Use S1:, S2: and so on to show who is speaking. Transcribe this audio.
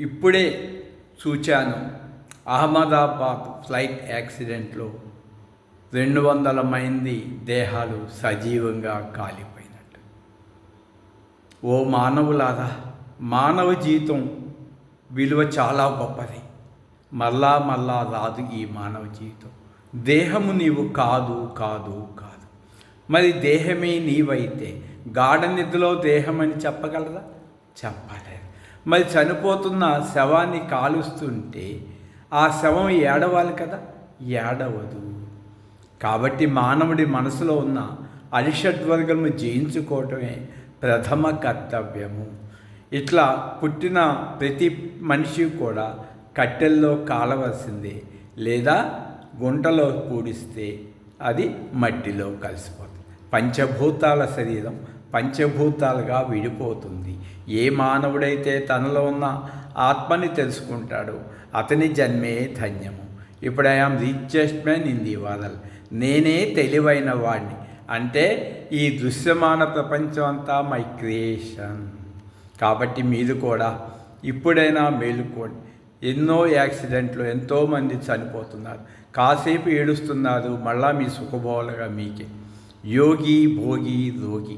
S1: ఇప్పుడే చూచాను, అహ్మదాబాద్ ఫ్లైట్ యాక్సిడెంట్లో 200 మంది దేహాలు సజీవంగా కాలిపోయినట్టు. ఓ మానవులారా, మానవ జీవితం విలువ చాలా గొప్పది. మళ్ళా మళ్ళా రాదు ఈ మానవ జీవితం. దేహము నీవు కాదు కాదు కాదు. మరి దేహమే నీవైతే గాఢ నిద్రలో దేహమని చెప్పగలరా? చెప్పలేదు. మరి చనిపోతున్న శవాన్ని కాలుస్తుంటే ఆ శవం ఏడవాలి కదా, ఏడవదు. కాబట్టి మానవుడి మనసులో ఉన్న అరిషడ్వర్గము జయించుకోవటమే ప్రథమ కర్తవ్యము. ఇట్లా పుట్టిన ప్రతి మనిషి కూడా కట్టెల్లో కాలవలసిందే, లేదా గుంటలో పూడిస్తే అది మట్టిలో కలిసిపోతుంది. పంచభూతాల శరీరం పంచభూతాలుగా విడిపోతుంది. ఏ మానవుడైతే తనలో ఉన్న ఆత్మని తెలుసుకుంటాడో అతని జన్మే ధన్యము. ఇప్పుడు I am richest man in the world. నేనే తెలివైన వాడిని అంటే ఈ దృశ్యమాన ప్రపంచం అంతా మై క్రియేషన్. కాబట్టి మీరు కూడా ఇప్పుడైనా మేలుకోండి. ఎన్నో యాక్సిడెంట్లు, ఎంతోమంది చనిపోతున్నారు, కాసేపు ఏడుస్తున్నారు, మళ్ళా మీ సుఖభోగలుగా మీకే. యోగి భోగి రోగి.